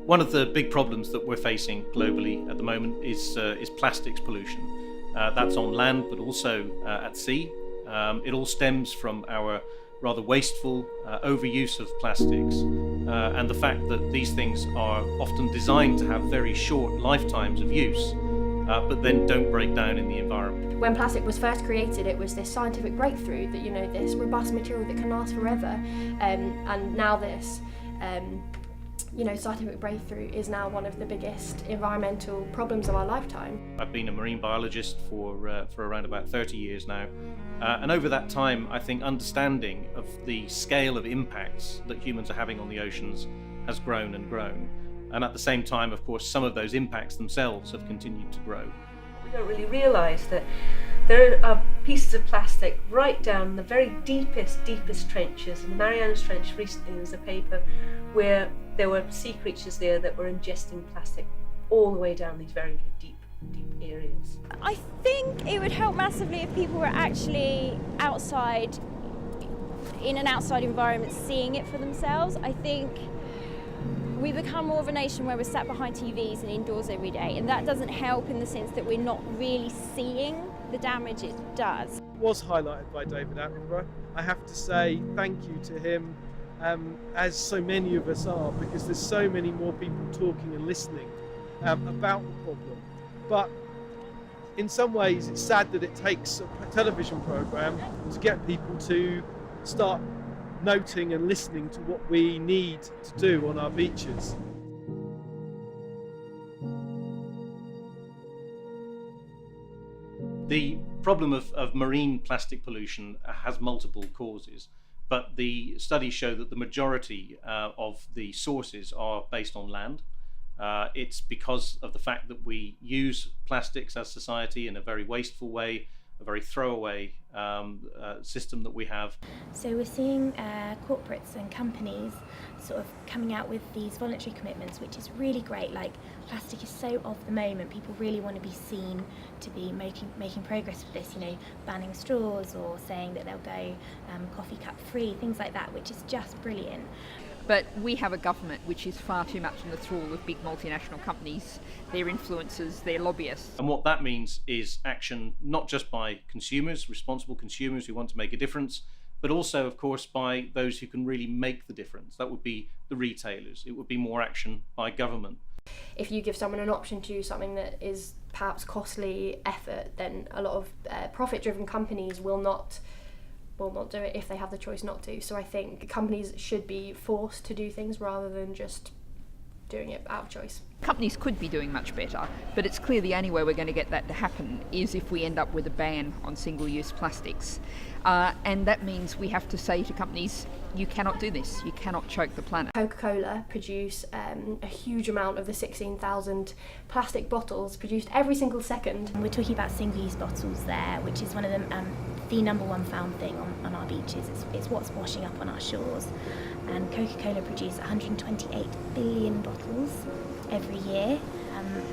One of the big problems that we're facing globally at the moment is plastics pollution. That's on land, but also at sea. It all stems from our rather wasteful overuse of plastics and the fact that these things are often designed to have very short lifetimes of use, but then don't break down in the environment. When plastic was first created, it was this scientific breakthrough that, this robust material that can last forever, and now this scientific breakthrough is now one of the biggest environmental problems of our lifetime. I've been a marine biologist for around about 30 years now, and over that time I think understanding of the scale of impacts that humans are having on the oceans has grown and grown, and at the same time, of course, some of those impacts themselves have continued to grow. We don't really realise that there are pieces of plastic right down the very deepest trenches. In the Marianas Trench recently there was a paper where there were sea creatures there that were ingesting plastic all the way down these very deep areas. I think it would help massively if people were actually outside, in an outside environment, seeing it for themselves. I think we become more of a nation where we're sat behind TVs and indoors every day, and that doesn't help in the sense that we're not really seeing the damage it does. It was highlighted by David Attenborough. I have to say thank you to him, as so many of us are, because there's so many more people talking and listening about the problem. But in some ways it's sad that it takes a television programme to get people to start noting and listening to what we need to do on our beaches. The problem of marine plastic pollution has multiple causes, but the studies show that the majority of the sources are based on land. It's because of the fact that we use plastics as society in a very wasteful way, a very throwaway system that we have. So we're seeing corporates and companies sort of coming out with these voluntary commitments, which is really great. Like, plastic is so of the moment, people really want to be seen to be making progress with this, banning straws or saying that they'll go coffee cup free, things like that, which is just brilliant. But we have a government which is far too much in the thrall of big multinational companies, their influencers, their lobbyists. And what that means is action not just by consumers, responsible consumers who want to make a difference, but also, of course, by those who can really make the difference. That would be the retailers. It would be more action by government. If you give someone an option to do something that is perhaps costly effort, then a lot of profit-driven companies will not do it if they have the choice not to. So I think companies should be forced to do things rather than just doing it out of choice. Companies could be doing much better, but it's clear the only way we're going to get that to happen is if we end up with a ban on single-use plastics. And that means we have to say to companies, you cannot do this, you cannot choke the planet. Coca-Cola produce a huge amount of the 16,000 plastic bottles produced every single second. We're talking about single-use bottles there, which is one of the number one found thing on our beaches. It's what's washing up on our shores. And Coca-Cola produce 128 billion bottles every year.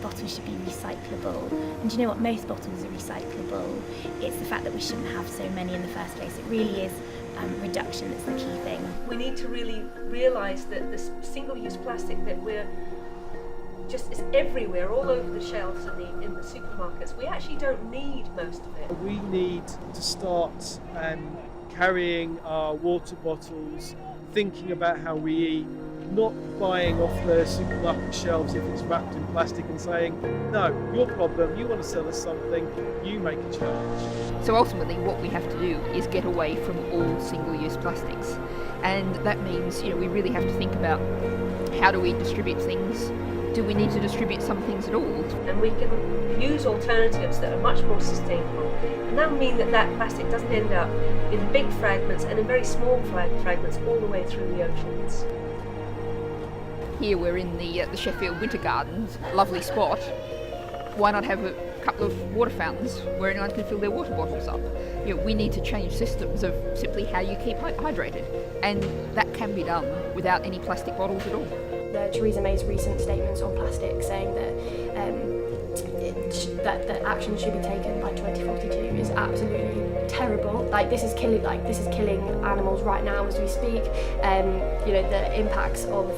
Bottles should be recyclable. And do you know what? Most bottles are recyclable. It's the fact that we shouldn't have so many in the first place. It really is reduction that's the key thing. We need to really realise that this single-use plastic that is everywhere, all over the shelves in the supermarkets. We actually don't need most of it. We need to start carrying our water bottles, thinking about how we eat, not buying off the supermarket shelves if it's wrapped in plastic and saying, no, your problem, you want to sell us something, you make a charge. So ultimately what we have to do is get away from all single-use plastics. And that means, we really have to think about how do we distribute things? Do we need to distribute some things at all? And we can use alternatives that are much more sustainable. And that will mean that plastic doesn't end up in big fragments and in very small fragments all the way through the oceans. Here we're in the Sheffield Winter Gardens, lovely spot. Why not have a couple of water fountains where anyone can fill their water bottles up? We need to change systems of simply how you keep hydrated, and that can be done without any plastic bottles at all. Theresa May's recent statements on plastic saying that action should be taken by 2042 is absolutely terrible. This is killing animals right now as we speak. The impacts of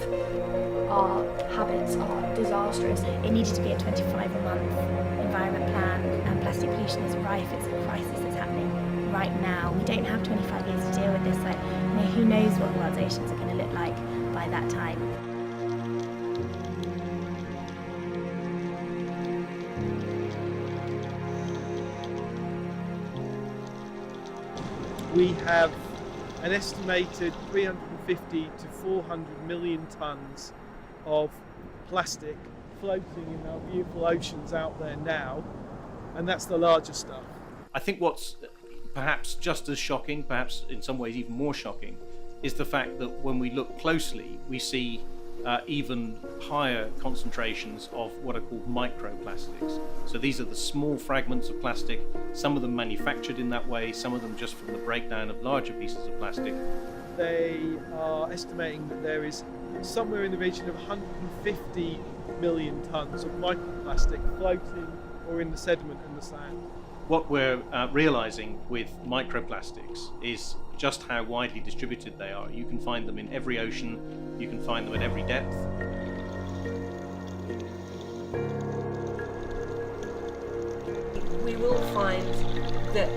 our habits are disastrous. It needed to be a 25-month environment plan, and plastic pollution is rife. It's a crisis that's happening right now. We don't have 25 years to deal with this. Like, who knows what the world's oceans are going to look like by that time. We have an estimated 350 to 400 million tonnes of plastic floating in our beautiful oceans out there now, and that's the larger stuff. I think what's perhaps just as shocking, perhaps in some ways even more shocking, is the fact that when we look closely, we see even higher concentrations of what are called microplastics. So these are the small fragments of plastic, some of them manufactured in that way, some of them just from the breakdown of larger pieces of plastic. They are estimating that there is somewhere in the region of 150 million tonnes of microplastic floating or in the sediment and the sand. What we're realising with microplastics is just how widely distributed they are. You can find them in every ocean, you can find them at every depth. We will find that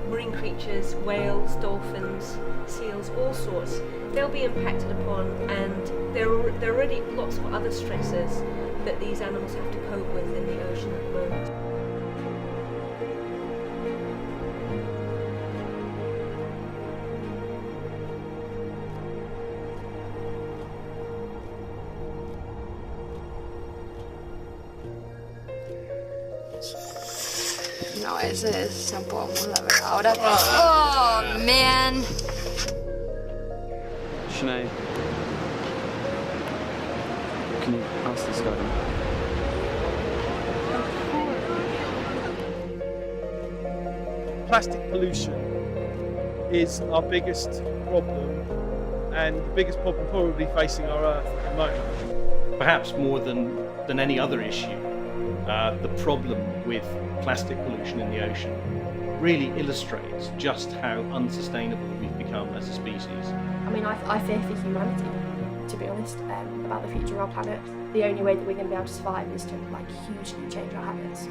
marine creatures, whales, dolphins, seals, all sorts, they'll be impacted upon, and there are already lots of other stresses that these animals have to cope with in the ocean at the moment. No, ese se un poco muda, pero ahora... Oh, man! Sinead, can you ask this guy? Plastic pollution is our biggest problem, and the biggest problem probably facing our Earth at the moment. Perhaps more than any other issue, the problem with plastic pollution in the ocean really illustrates just how unsustainable we've become as a species. I mean, I fear for humanity, to be honest, about the future of our planet. The only way that we're going to be able to survive is to hugely change our habits.